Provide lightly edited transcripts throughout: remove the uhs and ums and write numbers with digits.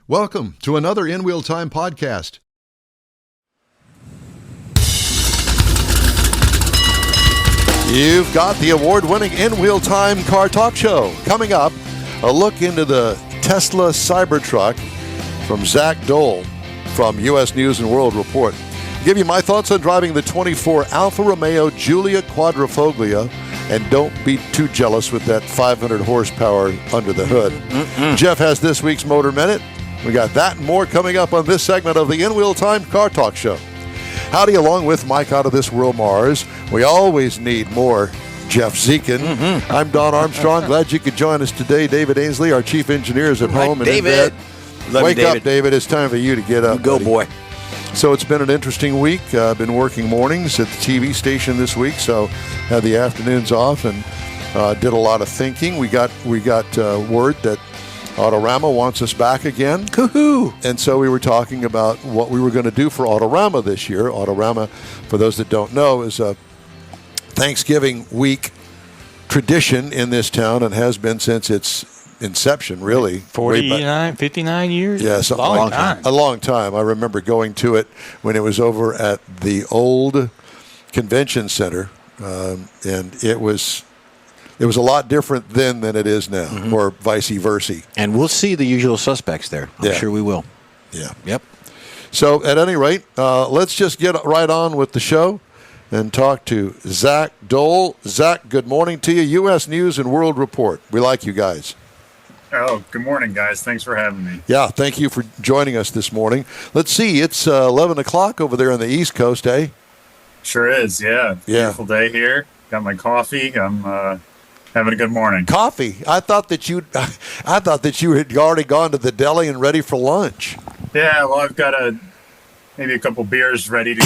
Welcome to another In Wheel Time podcast. You've got the award-winning In Wheel Time car talk show. Coming up, a look into the Tesla Cybertruck from Zach Doell from U.S. News and World Report. Give you my thoughts on driving the 24 Alfa Romeo Giulia Quadrifoglia, and don't be too jealous with that 500 horsepower under the hood. Jeff has this week's Motor Minute. We got that and more coming up on this segment of the In Wheel Time Car Talk Show. Howdy, along with Mike out of this world Mars. We always need more Jeff Zekin. I'm Don Armstrong. Glad you could join us today. David Ainsley, our chief engineer, is at home and in bed. Wake up, David. It's time for you to get up. Go, boy. So it's been an interesting week. I've been working mornings at the TV station this week, so had the afternoons off and did a lot of thinking. We got word that Autorama wants us back again. Woohoo! And so we were talking about what we were going to do for Autorama this year. Autorama, for those that don't know, is a Thanksgiving week tradition in this town and has been since its inception, really. 59 years? Yeah, something like that. A long time. I remember going to it when it was over at the old convention center, and it was a lot different then than it is now, or vice versa. And we'll see the usual suspects there. I'm sure we will. Yeah. Yep. So at any rate, let's just get right on with the show and talk to Zach Doell. Zach, good morning to you. U.S. News and World Report. We like you guys. Oh, good morning, guys. Thanks for having me. Yeah, thank you for joining us this morning. Let's see, it's 11 o'clock over there on the East Coast, eh? Sure is, yeah. Beautiful day here. Got my coffee. I'm having a good morning. Coffee? I thought that you had already gone to the deli and ready for lunch. Yeah, well, I've got maybe a couple beers ready to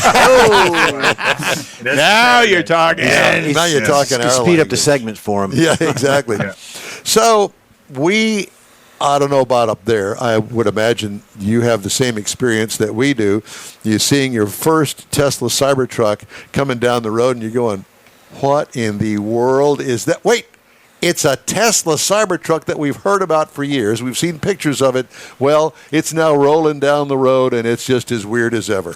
go. Now you're talking. Yeah, now you're talking. To speed up the segment for him. Yeah, exactly. Yeah. So I don't know about up there. I would imagine you have the same experience that we do. You're seeing your first Tesla Cybertruck coming down the road and you're going, what in the world is that? Wait, it's a Tesla Cybertruck that we've heard about for years. We've seen pictures of it. Well, it's now rolling down the road and it's just as weird as ever.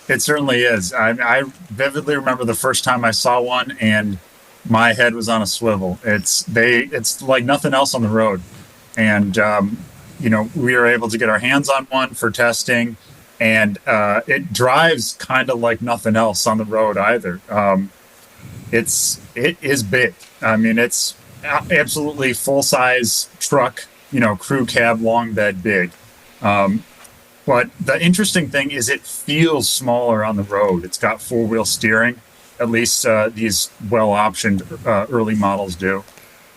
It certainly is. I vividly remember the first time I saw one and my head was on a swivel. It's like nothing else on the road. And, we were able to get our hands on one for testing, and it drives kind of like nothing else on the road either. It is big. I mean, it's absolutely full-size truck, crew cab, long bed, big. But the interesting thing is it feels smaller on the road. It's got four-wheel steering. At least these well-optioned early models do.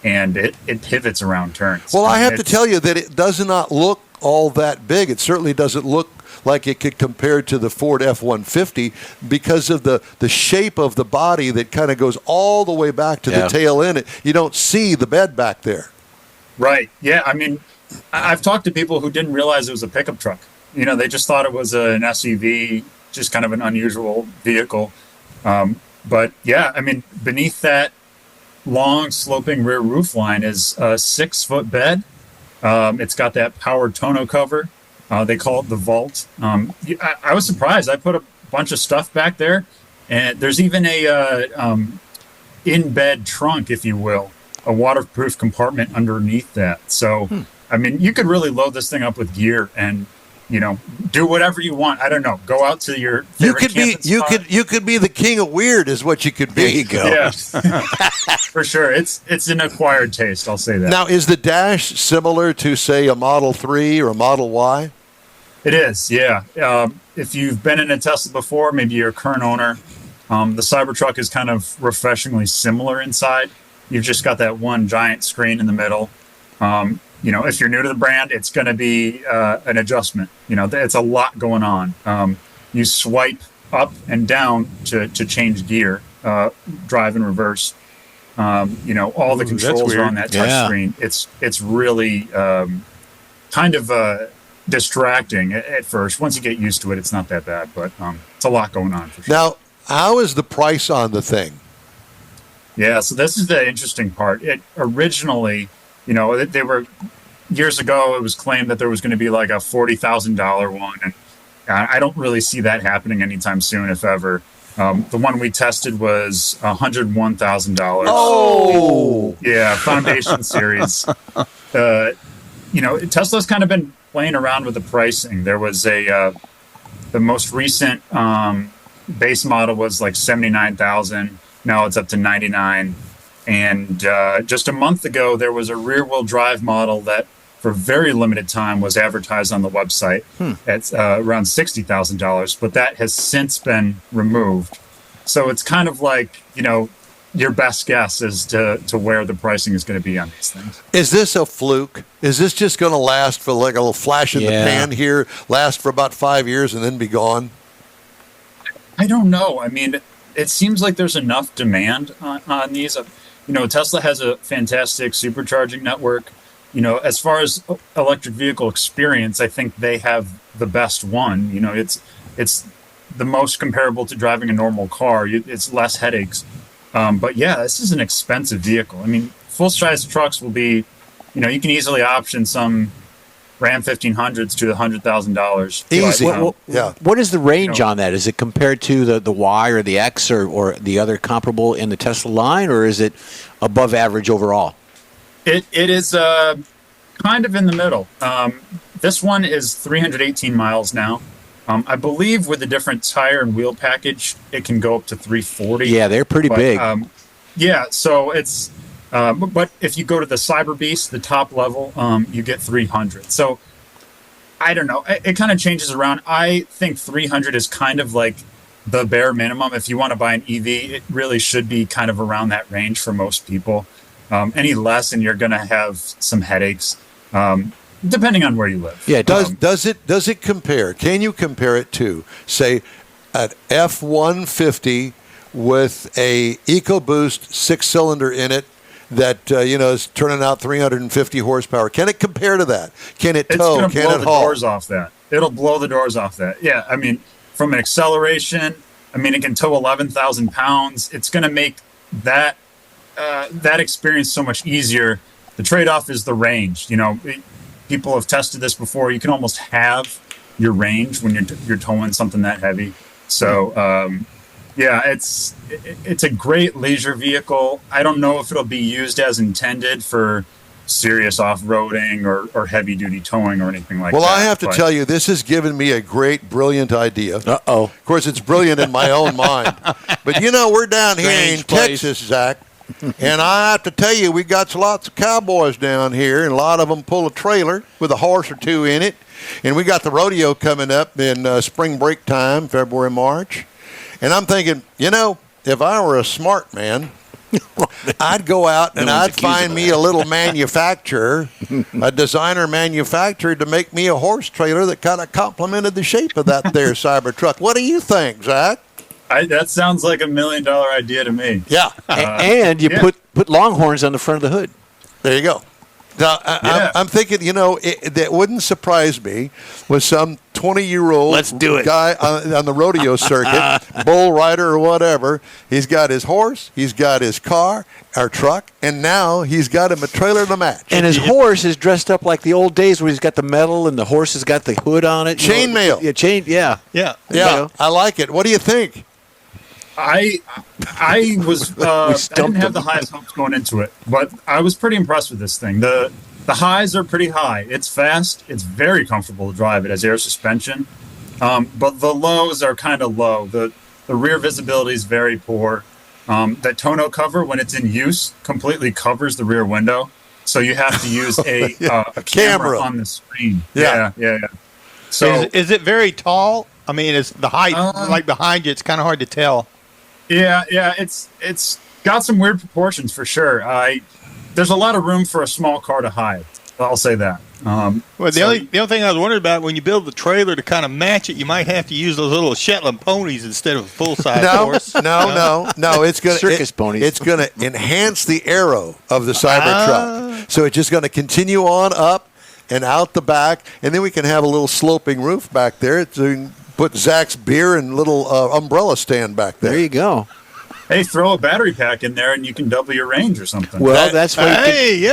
And it pivots around turns. Well, I have to tell you that it does not look all that big. It certainly doesn't look like it could compare to the Ford F-150 because of the shape of the body that kind of goes all the way back to the tail end. You don't see the bed back there. Right. Yeah. I mean, I've talked to people who didn't realize it was a pickup truck. They just thought it was an SUV, just kind of an unusual vehicle. But yeah, I mean, beneath that long sloping rear roof line is a 6-foot bed. It's got that powered tonneau cover. They call it the vault. I was surprised. I put a bunch of stuff back there, and there's even a in-bed trunk, if you will, a waterproof compartment underneath that. So, I mean, you could really load this thing up with gear and do whatever you want. I don't know. Go out to your favorite camping spot. You could be the king of weird, is what you could be. There you go. Yeah, for sure. It's an acquired taste. I'll say that. Now, is the dash similar to, say, a Model 3 or a Model Y? It is. Yeah. If you've been in a Tesla before, maybe you're a current owner. The Cybertruck is kind of refreshingly similar inside. You've just got that one giant screen in the middle. If you're new to the brand, it's going to be an adjustment. It's a lot going on. You swipe up and down to change gear, drive and reverse. All the controls are on that touch screen. It's really kind of distracting at first. Once you get used to it, it's not that bad, but it's a lot going on for sure. Now, how is the price on the thing? Yeah, so this is the interesting part. It originally, they were years ago, it was claimed that there was going to be like a $40,000 one, and I don't really see that happening anytime soon, if ever. The one we tested was $101,000. Oh, yeah, Foundation Series. Tesla's kind of been playing around with the pricing. There was the most recent base model was like 79,000. Now it's up to 99. And just a month ago, there was a rear-wheel drive model that, for very limited time, was advertised on the website at around $60,000. But that has since been removed. So it's kind of like, your best guess as to where the pricing is going to be on these things. Is this a fluke? Is this just going to last for like a little flash in the pan here, last for about 5 years and then be gone? I don't know. I mean, it seems like there's enough demand on these. Tesla has a fantastic supercharging network. As far as electric vehicle experience, I think they have the best one. It's the most comparable to driving a normal car. It's less headaches. But yeah, this is an expensive vehicle. I mean, full-size trucks will be, you can easily option some Ram 1500s to $100,000. Easy. What is the range on that? Is it compared to the Y or the X or the other comparable in the Tesla line, or is it above average overall? It is kind of in the middle. This one is 318 miles now. I believe with a different tire and wheel package, it can go up to 340. Yeah, they're pretty big. So it's... but if you go to the Cyber Beast, the top level, you get 300. So I don't know. It kind of changes around. I think 300 is kind of like the bare minimum. If you want to buy an EV, it really should be kind of around that range for most people. Any less, and you're going to have some headaches. Depending on where you live. Yeah, does it compare? Can you compare it to, say, an F-150 with a EcoBoost 6-cylinder in it that is turning out 350 horsepower? Can it compare to that? Can it tow? It's Can blow it the haul? doors off that. It'll blow the doors off that. Yeah, I mean, from an acceleration, it can tow 11,000 pounds. It's going to make that experience so much easier. The trade-off is the range. People have tested this before. You can almost halve your range when you're towing something that heavy. So, it's a great leisure vehicle. I don't know if it'll be used as intended for serious off-roading or heavy-duty towing or anything like that. Well, I have to tell you, this has given me a great, brilliant idea. Uh-oh. Of course, it's brilliant in my own mind. But, we're down here in Strange place. Texas, Zach. And I have to tell you, we got lots of cowboys down here, and a lot of them pull a trailer with a horse or two in it. And we got the rodeo coming up in spring break time, February, March. And I'm thinking, if I were a smart man, I'd go out and I'd find me a little manufacturer, a designer manufacturer to make me a horse trailer that kind of complemented the shape of that there Cybertruck. What do you think, Zach? That sounds like $1 million idea to me. Yeah. And you put Longhorns on the front of the hood. There you go. Now, I'm thinking, that wouldn't surprise me with some 20-year-old Let's do it. guy on the rodeo circuit, bull rider or whatever. He's got his horse, he's got his car, our truck, and now he's got him a trailer to match. And his horse is dressed up like the old days where he's got the metal and the horse has got the hood on it. Chainmail. Yeah. Yeah, I like it. What do you think? I was I didn't have the highest hopes going into it, but I was pretty impressed with this thing. The highs are pretty high. It's fast. It's very comfortable to drive. It has air suspension, but the lows are kind of low. The rear visibility is very poor. That tonneau cover, when it's in use, completely covers the rear window, so you have to use a camera on the screen. Yeah. So is it very tall? I mean, is the height like behind you? It's kind of hard to tell. Yeah, it's got some weird proportions for sure. There's a lot of room for a small car to hide. I'll say that. Well, the only thing I was wondering about, when you build the trailer to kind of match it, you might have to use those little Shetland ponies instead of a full size horse. No. It's gonna circus ponies. It's gonna enhance the aero of the Cybertruck. So it's just gonna continue on up and out the back, and then we can have a little sloping roof back there to put Zach's beer and little umbrella stand back there. There you go. hey, throw a battery pack in there and you can double your range or something. Well, that's why.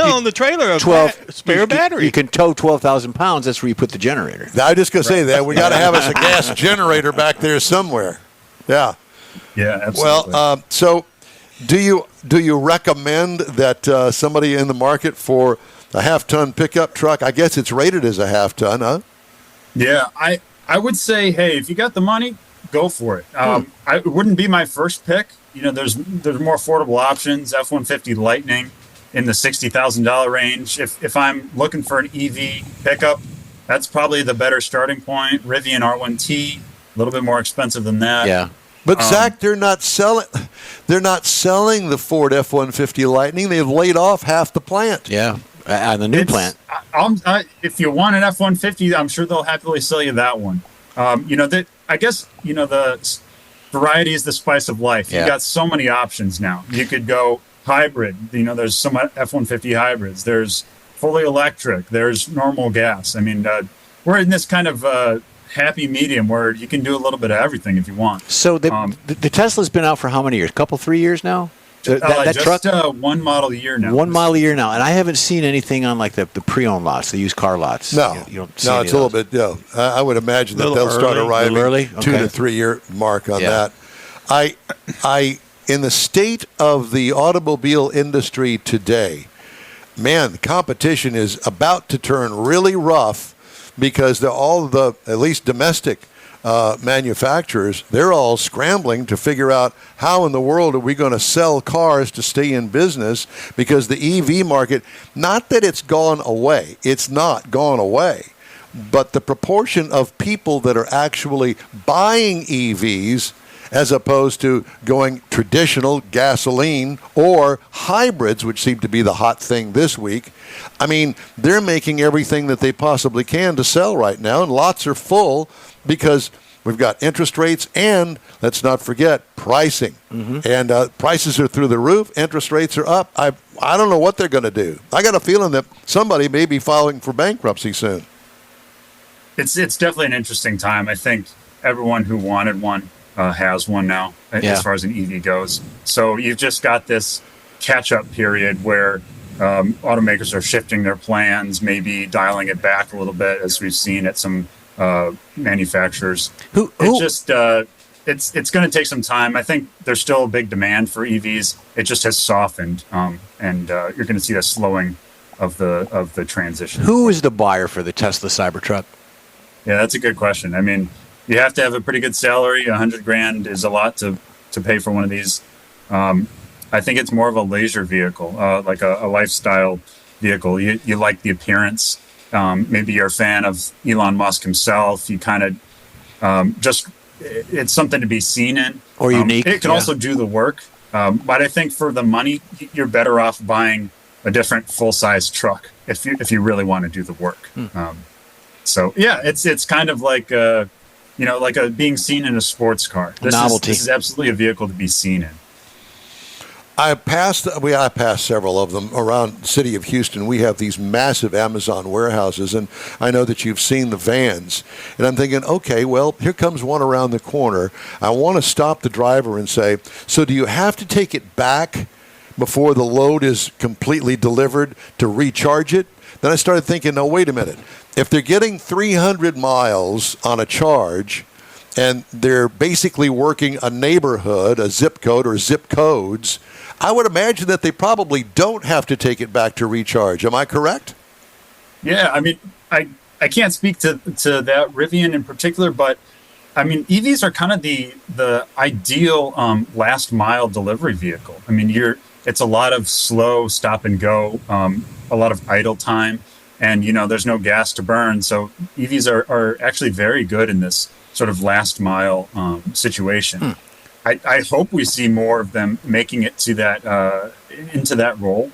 On the trailer, 12 spare battery. You can tow 12,000 pounds. That's where you put the generator. I was just going to say that. We got to have us a gas generator back there somewhere. Yeah. Yeah, absolutely. Well, so do you recommend that somebody in the market for a half-ton pickup truck, I guess it's rated as a half-ton, huh? Yeah, I would say, hey, if you got the money, go for it. It wouldn't be my first pick. You know, there's more affordable options. F-150 Lightning in the $60,000 range. If I'm looking for an EV pickup, that's probably the better starting point. Rivian R1T, a little bit more expensive than that. Yeah. But Zach, they're not selling the Ford F-150 Lightning. They've laid off half the plant. Yeah. The new plant. If you want an F-150, I'm sure they'll happily sell you that one. I guess the variety is the spice of life. Yeah. You've got so many options now. You could go hybrid. There's some F-150 hybrids. There's fully electric. There's normal gas. I mean, we're in this kind of happy medium where you can do a little bit of everything if you want. So the Tesla's been out for how many years? 3 years now? That just truck? one model a year now. 1 mile a year now, and I haven't seen anything on like the pre-owned lots, the used car lots. No, you don't see no, any it's a of little bit. Yeah, I would imagine that they'll start early, arriving early? 2 Okay. to 3 year mark on that. I in the state of the automobile industry today, man, the competition is about to turn really rough because all the at least domestic manufacturers, they're all scrambling to figure out how in the world are we going to sell cars to stay in business, because the EV market, not that it's gone away, it's not gone away, but the proportion of people that are actually buying EVs as opposed to going traditional gasoline or hybrids, which seem to be the hot thing this week. I mean, they're making everything that they possibly can to sell right now, and lots are full because we've got interest rates and, let's not forget, pricing. And prices are through the roof. Interest rates are up. I don't know what they're going to do. I got a feeling that somebody may be filing for bankruptcy soon. It's definitely an interesting time. I think everyone who wanted one has one now, as far as an EV goes. So you've just got this catch-up period where automakers are shifting their plans, maybe dialing it back a little bit, as we've seen at some manufacturers. It's going to take some time. I think there's still a big demand for EVs. It just has softened, and you're going to see a slowing of the transition. Who is the buyer for the Tesla Cybertruck? Yeah, that's a good question. I mean, you have to have a pretty good salary. $100,000 is a lot to pay for one of these. I think it's more of a leisure vehicle, like a lifestyle vehicle. You like the appearance. Maybe you're a fan of Elon Musk himself. You kind of it's something to be seen in. Or unique. It can also do the work. But I think for the money, you're better off buying a different full-size truck if you really want to do the work. So yeah, it's kind of like being seen in a sports car. Novelty. This is absolutely a vehicle to be seen in. I passed several of them around the city of Houston. We have these massive Amazon warehouses, and I know that you've seen the vans. And I'm thinking, okay, well, here comes one around the corner. I want to stop the driver and say, so do you have to take it back before the load is completely delivered to recharge it? Then I started thinking, no, wait a minute. If they're getting 300 miles on a charge, and they're basically working a neighborhood, a zip code or zip codes, I would imagine that they probably don't have to take it back to recharge. Am I correct? Yeah, I mean, I can't speak to that Rivian in particular, but I mean, EVs are kind of the ideal last mile delivery vehicle. I mean, it's a lot of slow stop and go, a lot of idle time, and there's no gas to burn. So EVs are actually very good in this sort of last mile situation. I hope we see more of them making it to that into that role.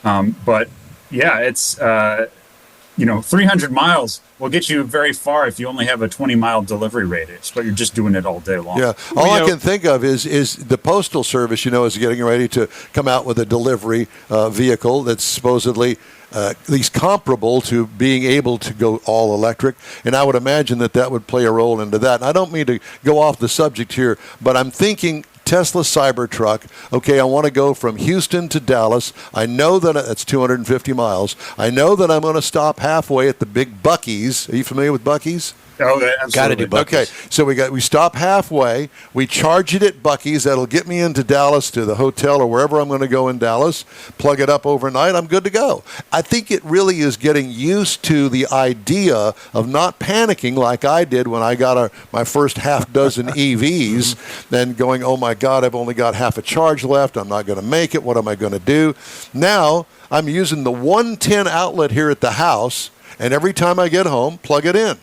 But yeah, it's 300 miles will get you very far if you only have a 20-mile delivery radius, but you're just doing it all day long. Yeah, all I can think of is the Postal Service, is getting ready to come out with a delivery vehicle that's supposedly at least comparable to being able to go all electric. And I would imagine that would play a role into that. And I don't mean to go off the subject here, but I'm thinking Tesla Cybertruck. Okay, I want to go from Houston to Dallas. I know that that's 250 miles. I know that I'm going to stop halfway at the big Buc-ee's. Are you familiar with Buc-ee's? Oh, absolutely. Got to do Buc-ee's. Okay, so we stop halfway. We charge it at Buc-ee's. That'll get me into Dallas to the hotel or wherever I'm going to go in Dallas. Plug it up overnight. I'm good to go. I think it really is getting used to the idea of not panicking like I did when I got my first half dozen EVs, then going, oh my God, I've only got half a charge left. I'm not going to make it. What am I going to do? Now I'm using the 110 outlet here at the house, and every time I get home, plug it in.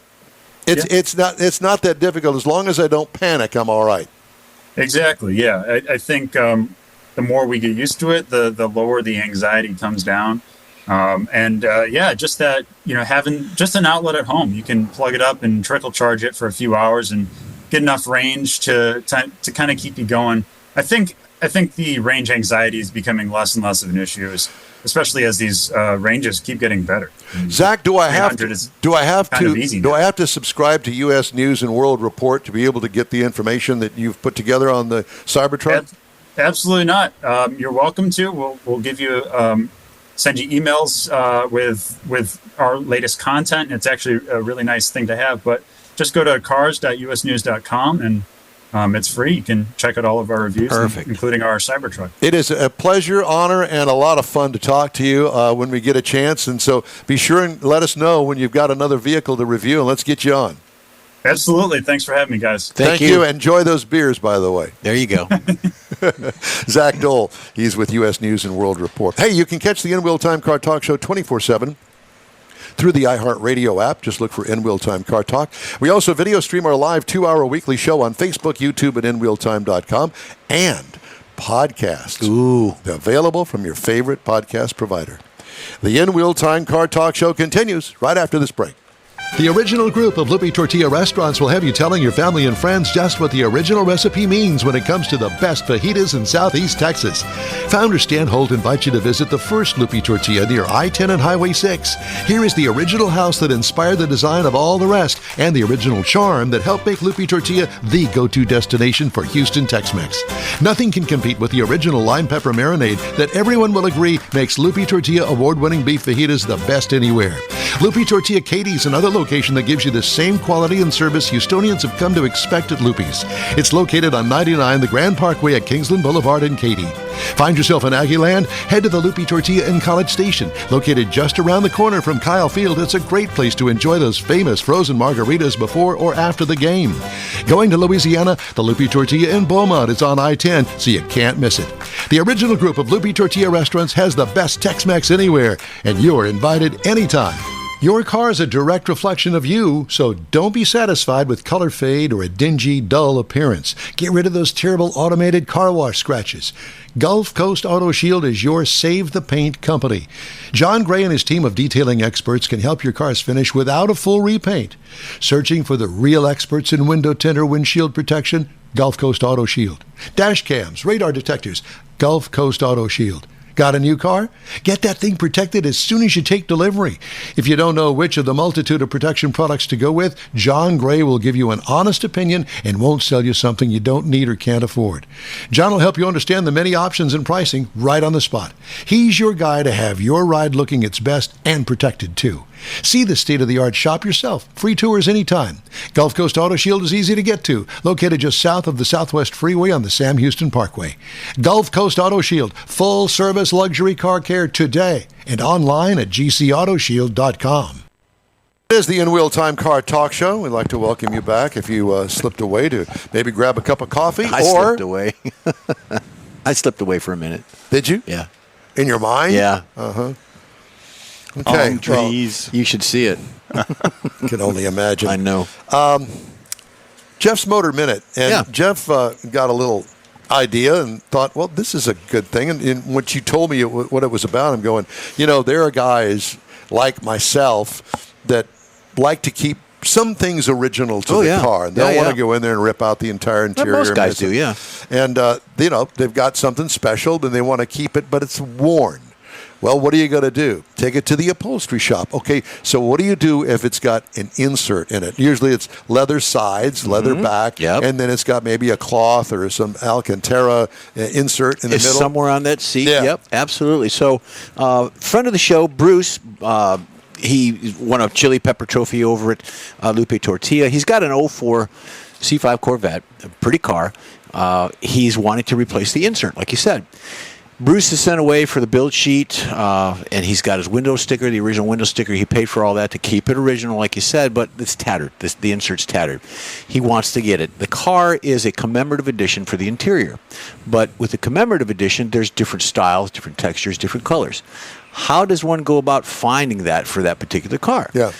It's not that difficult. As long as I don't panic, I'm all right. Exactly. Yeah, I think the more we get used to it, the lower the anxiety comes down. Just that, having just an outlet at home, you can plug it up and trickle charge it for a few hours and get enough range to kind of keep you going. I think the range anxiety is becoming less and less of an issue, especially as these ranges keep getting better. Zach, do I have to subscribe to U.S. News and World Report to be able to get the information that you've put together on the Cybertruck? Absolutely not. You're welcome to. We'll give you send you emails with our latest content. It's actually a really nice thing to have. But just go to cars.usnews.com and it's free. You can check out all of our reviews, including our Cybertruck. It is a pleasure, honor, and a lot of fun to talk to you when we get a chance. And so be sure and let us know when you've got another vehicle to review, and let's get you on. Absolutely. Thanks for having me, guys. Thank you. Enjoy those beers, by the way. There you go. Zach Doell, he's with U.S. News and World Report. Hey, you can catch the In-Wheel Time Car Talk Show 24/7. Through the iHeartRadio app. Just look for In-Wheel Time Car Talk. We also video stream our live 2-hour weekly show on Facebook, YouTube, and InWheelTime.com, and podcast. Ooh. Available from your favorite podcast provider. The In-Wheel Time Car Talk Show continues right after this break. The original group of Lupe Tortilla restaurants will have you telling your family and friends just what the original recipe means when it comes to the best fajitas in Southeast Texas. Founder Stan Holt invites you to visit the first Lupe Tortilla near I-10 and Highway 6. Here is the original house that inspired the design of all the rest and the original charm that helped make Lupe Tortilla the go-to destination for Houston Tex-Mex. Nothing can compete with the original lime pepper marinade that everyone will agree makes Lupe Tortilla award-winning beef fajitas the best anywhere. Lupe Tortilla Katie's another location that gives you the same quality and service Houstonians have come to expect at Lupe's. It's located on 99 the Grand Parkway at Kingsland Boulevard in Katy. Find yourself in Aggieland? Head to the Lupe Tortilla in College Station. Located just around the corner from Kyle Field, it's a great place to enjoy those famous frozen margaritas before or after the game. Going to Louisiana, the Lupe Tortilla in Beaumont is on I-10, so you can't miss it. The original group of Lupe Tortilla restaurants has the best Tex-Mex anywhere, and you're invited anytime. Your car is a direct reflection of you, so don't be satisfied with color fade or a dingy, dull appearance. Get rid of those terrible automated car wash scratches. Gulf Coast Auto Shield is your Save the Paint company. John Gray and his team of detailing experts can help your cars finish without a full repaint. Searching for the real experts in window tint or windshield protection? Gulf Coast Auto Shield. Dash cams, radar detectors? Gulf Coast Auto Shield. Got a new car? Get that thing protected as soon as you take delivery. If you don't know which of the multitude of protection products to go with, John Gray will give you an honest opinion and won't sell you something you don't need or can't afford. John will help you understand the many options and pricing right on the spot. He's your guy to have your ride looking its best and protected too. See the state-of-the-art shop yourself. Free tours anytime. Gulf Coast Auto Shield is easy to get to, located just south of the Southwest Freeway on the Sam Houston Parkway. Gulf Coast Auto Shield, full-service luxury car care today, and online at gcautoshield.com. It is the In-Wheel Time Car Talk Show. We'd like to welcome you back if you slipped away to maybe grab a cup of coffee. I slipped away. I slipped away for a minute. Did you? Yeah. In your mind? Yeah. Uh-huh. Okay. Trees. You should see it. Can only imagine. I know. Jeff's Motor Minute. And Yeah. Jeff got a little idea and thought, well, this is a good thing. And when you told me what it was about, I'm going, there are guys like myself that like to keep some things original to the car. And they'll want to go in there and rip out the entire interior. Most guys do, yeah. And, they've got something special, and they want to keep it, but it's worn. Well, what are you going to do? Take it to the upholstery shop. Okay, so what do you do if it's got an insert in it? Usually it's leather sides, leather back, and then it's got maybe a cloth or some Alcantara insert in the middle. Somewhere on that seat. Yeah. Yep, absolutely. So, friend of the show, Bruce, he won a chili pepper trophy over at Lupe Tortilla. He's got an 04 C5 Corvette, a pretty car. He's wanting to replace the insert, like you said. Bruce is sent away for the build sheet, and he's got his window sticker, the original window sticker. He paid for all that to keep it original, like you said, but it's tattered. The insert's tattered. He wants to get it. The car is a commemorative edition for the interior, but with the commemorative edition, there's different styles, different textures, different colors. How does one go about finding that for that particular car? Yeah.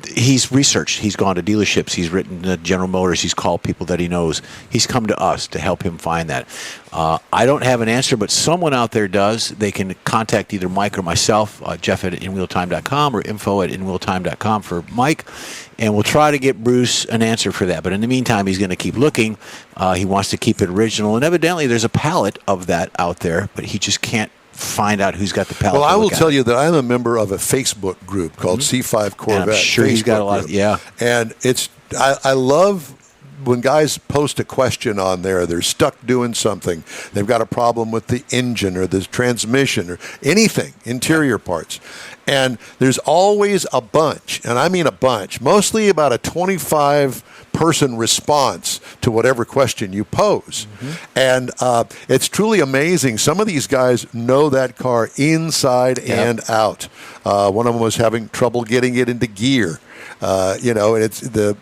He's researched. He's gone to dealerships. He's written to General Motors. He's called people that he knows. He's come to us to help him find that. I don't have an answer, but someone out there does. They can contact either Mike or myself, Jeff at inwheeltime.com or info at inwheeltime.com for Mike, and we'll try to get Bruce an answer for that. But in the meantime, he's going to keep looking. He wants to keep it original, and evidently there's a palette of that out there, but he just can't find out who's got the palette. Well, I will tell you that I'm a member of a Facebook group called C5 Corvette. And I'm sure he's got a lot of, And I love when guys post a question on there. They're stuck doing something. They've got a problem with the engine or the transmission or anything, interior parts. And there's always a bunch, and I mean a bunch, mostly about a 25-person response to whatever question you pose. And it's truly amazing. Some of these guys know that car inside and out. One of them was having trouble getting it into gear. And it's the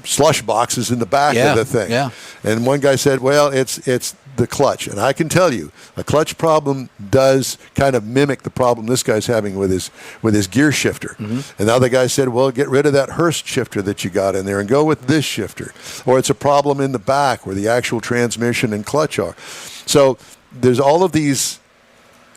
slush boxes in the back of the thing. Yeah. And one guy said, well, it's the clutch. And I can tell you, a clutch problem does kind of mimic the problem this guy's having with his gear shifter. And the other guy said, well, get rid of that Hurst shifter that you got in there and go with this shifter. Or it's a problem in the back where the actual transmission and clutch are. So there's all of these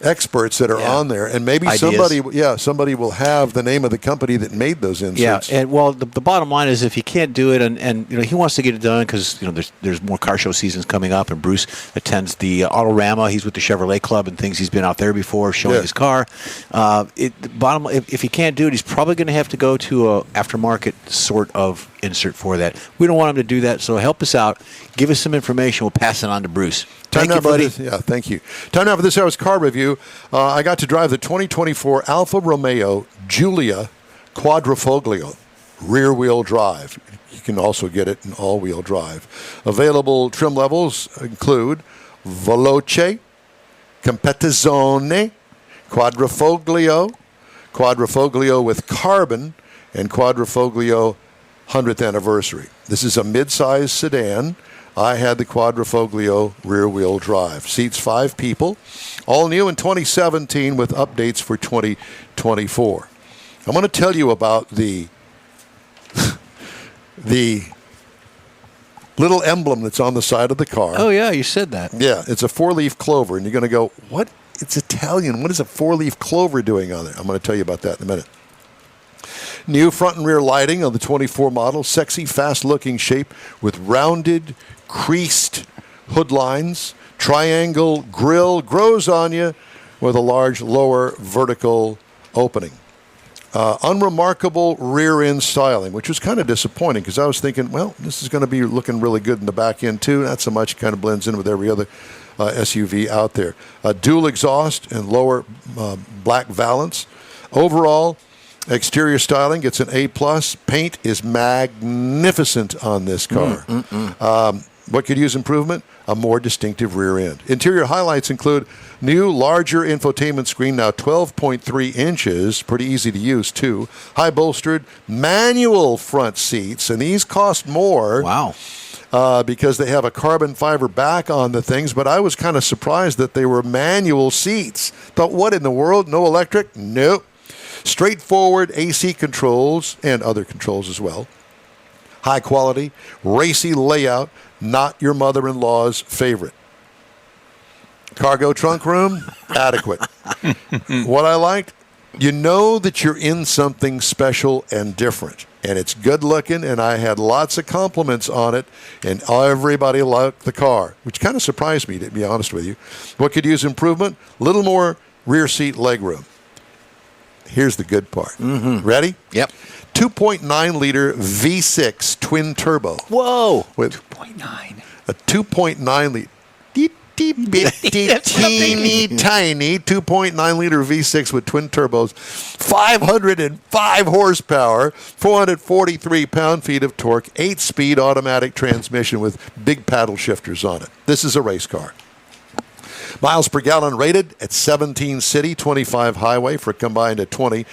experts that are on there, and maybe somebody will have the name of the company that made those inserts. Yeah, and well, the bottom line is if he can't do it, and he wants to get it done because there's more car show seasons coming up, and Bruce attends the Autorama. He's with the Chevrolet Club and things. He's been out there before showing his car. If he can't do it, he's probably going to have to go to a aftermarket sort of insert for that. We don't want him to do that, so help us out. Give us some information. We'll pass it on to Bruce. Thank you, buddy. Thank you. Time now for this hour's car review. I got to drive the 2024 Alfa Romeo Giulia Quadrifoglio rear-wheel drive. You can also get it in all-wheel drive. Available trim levels include Veloce, Competizione, Quadrifoglio, Quadrifoglio with carbon, and Quadrifoglio 100th anniversary. This is a mid-size sedan. I had the Quadrifoglio rear-wheel drive. Seats 5 people. All new in 2017 with updates for 2024. I'm going to tell you about the little emblem that's on the side of the car. Oh, yeah, you said that. Yeah, it's a 4-leaf clover, and you're going to go, what? It's Italian. What is a 4-leaf clover doing on there? I'm going to tell you about that in a minute. New front and rear lighting on the 24 model. Sexy, fast-looking shape with rounded, creased hood lines. Triangle grille grows on you with a large lower vertical opening. Unremarkable rear end styling, which was kind of disappointing because I was thinking, well, this is going to be looking really good in the back end too. Not so much, kind of blends in with every other SUV out there. Dual exhaust and lower black valance. Overall, exterior styling gets an A+. Paint is magnificent on this car. What could use improvement? A more distinctive rear end. Interior highlights include new, larger infotainment screen, now 12.3 inches. Pretty easy to use, too. High bolstered manual front seats, and these cost more. Wow. Because they have a carbon fiber back on the things, but I was kind of surprised that they were manual seats. Thought, what in the world? No electric? Nope. Straightforward AC controls and other controls as well. High quality, racy layout, not your mother-in-law's favorite. Cargo trunk room, adequate. What I liked, you know that you're in something special and different. And it's good looking, and I had lots of compliments on it, and everybody liked the car, which kind of surprised me, to be honest with you. What could use improvement? A little more rear seat legroom. Here's the good part. Ready? Yep. 2.9-liter V6 twin turbo. Whoa. With 0.9. a 2.9-liter. Teeny tiny 2.9-liter V6 with twin turbos, 505 horsepower, 443 pound-feet of torque, 8-speed automatic transmission with big paddle shifters on it. This is a race car. Miles per gallon rated at 17 city, 25 highway for a combined at 20.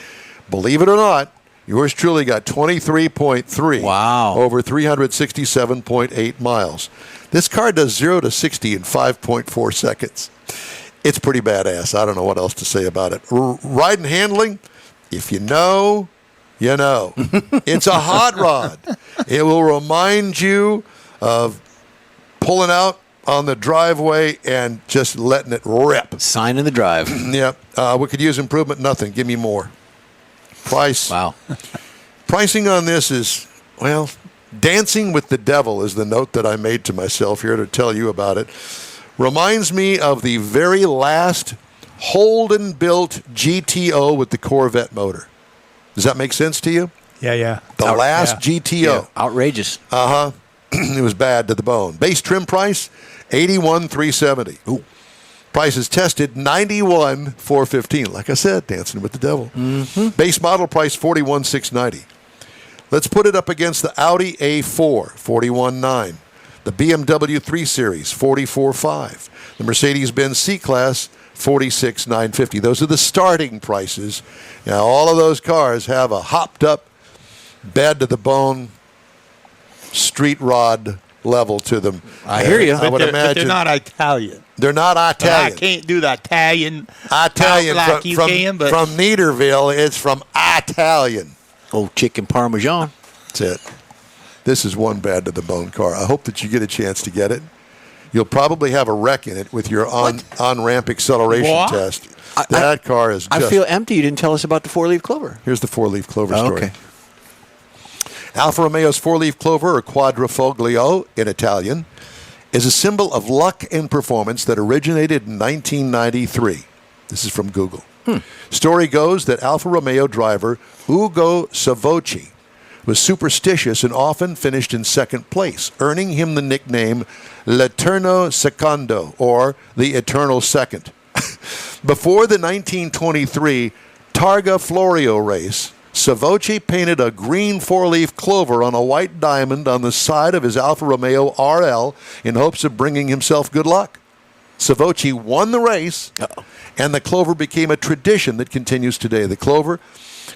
Believe it or not, yours truly got 23.3 Wow. over 367.8 miles. This car does 0 to 60 in 5.4 seconds. It's pretty badass. I don't know what else to say about it. Ride and handling, if you know, you know. It's a hot rod. It will remind you of pulling out on the driveway and just letting it rip. Sign in the drive. Yeah. We could use improvement. Nothing. Give me more. Price. Wow. Pricing on this is, well, dancing with the devil is the note that I made to myself here to tell you about it. Reminds me of the very last Holden-built GTO with the Corvette motor. Does that make sense to you? Yeah. The last GTO. Yeah, outrageous. It was bad to the bone. Base trim price, $81,370. Ooh. Prices tested, $91,415. Like I said, dancing with the devil. Base model price, $41,690. Let's put it up against the Audi A4, $41,900. The BMW 3 Series, $44,500. The Mercedes-Benz C-Class, $46,950. Those are the starting prices. Now, all of those cars have a hopped-up, bad-to-the-bone, street rod level to them. I hear you. I would But imagine they're not Italian. they're not Italian. I can't do the Italian. Italian like you can, but from Niederville. It's from Italian. Oh, chicken parmesan. That's it. This is one bad to the bone car. I hope that you get a chance to get it. You'll probably have a wreck in it with your on-ramp acceleration What? test. That car is just... I feel empty. You didn't tell us about the four-leaf clover. Here's the four-leaf clover story. Okay. Alfa Romeo's four-leaf clover, or quadrifoglio in Italian, is a symbol of luck and performance that originated in 1993. This is from Google. Story goes that Alfa Romeo driver Ugo Savocci was superstitious and often finished in second place, earning him the nickname L'Eterno Secondo, or the Eternal Second. Before the 1923 Targa Florio race, Savocci painted a green four-leaf clover on a white diamond on the side of his Alfa Romeo RL in hopes of bringing himself good luck. Savocci won the race, and the clover became a tradition that continues today. The clover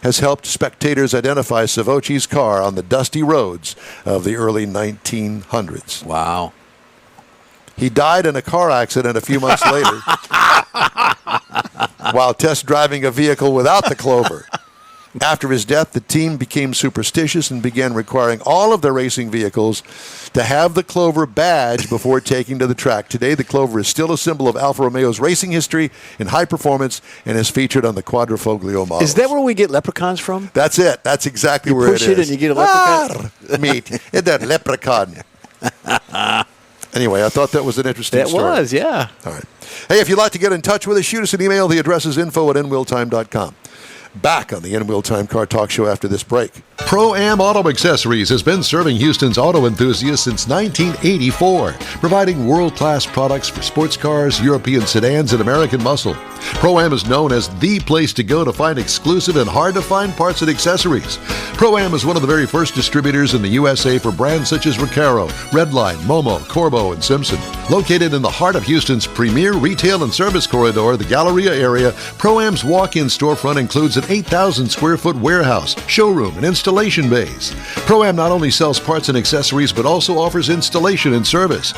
has helped spectators identify Savocci's car on the dusty roads of the early 1900s. Wow. He died in a car accident a few months later while test driving a vehicle without the clover. After his death, the team became superstitious and began requiring all of their racing vehicles to have the clover badge before taking to the track. Today, the clover is still a symbol of Alfa Romeo's racing history and high performance and is featured on the Quadrifoglio models. Is that where we get leprechauns from? That's it. That's exactly where it is. Push it and you get a leprechaun? Meat. It's that leprechaun. Anyway, I thought that was an interesting That story. was, yeah. All right. Hey, if you'd like to get in touch with us, shoot us an email. The address is info@nwheeltime.com. Back on the N-Wheel Time Car Talk Show after this break. Pro-Am Auto Accessories has been serving Houston's auto enthusiasts since 1984, providing world-class products for sports cars, European sedans, and American muscle. Pro-Am is known as the place to go to find exclusive and hard-to-find parts and accessories. Pro-Am is one of the very first distributors in the USA for brands such as Recaro, Redline, Momo, Corbo, and Simpson. Located in the heart of Houston's premier retail and service corridor, the Galleria area, Pro-Am's walk-in storefront includes an 8,000 square foot warehouse, showroom, and installation bays. Pro-Am not only sells parts and accessories, but also offers installation and service.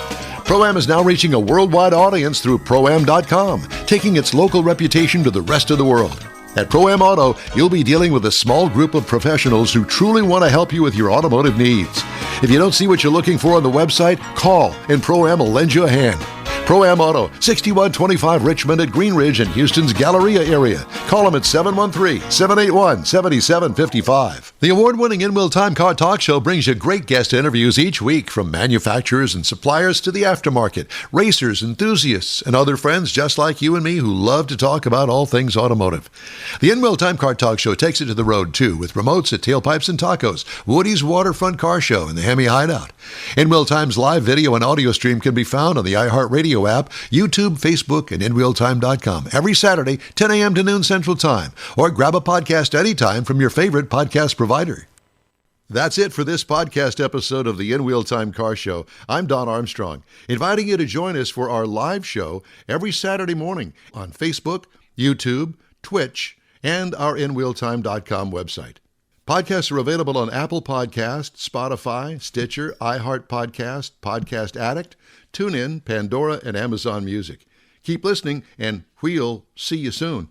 Pro-Am is now reaching a worldwide audience through Pro-Am.com, taking its local reputation to the rest of the world. At Pro-Am Auto, you'll be dealing with a small group of professionals who truly want to help you with your automotive needs. If you don't see what you're looking for on the website, call and Pro-Am will lend you a hand. Pro-Am Auto, 6125 Richmond at Green Ridge in Houston's Galleria area. Call them at 713-781-7755. The award-winning In-Wheel Time Car Talk Show brings you great guest interviews each week from manufacturers and suppliers to the aftermarket, racers, enthusiasts, and other friends just like you and me who love to talk about all things automotive. The In-Wheel Time Car Talk Show takes it to the road, too, with remotes at Tailpipes and Tacos, Woody's Waterfront Car Show, and the Hemi Hideout. In-Wheel Time's live video and audio stream can be found on the iHeartRadio app, YouTube, Facebook, and InWheelTime.com every Saturday, 10 a.m. to noon Central Time, or grab a podcast anytime from your favorite podcast provider. That's it for this podcast episode of the In-Wheel Time Car Show. I'm Don Armstrong, inviting you to join us for our live show every Saturday morning on Facebook, YouTube, Twitch, and our InWheelTime.com website. Podcasts are available on Apple Podcasts, Spotify, Stitcher, iHeart Podcast, Podcast Addict, TuneIn, Pandora, and Amazon Music. Keep listening, and we'll see you soon.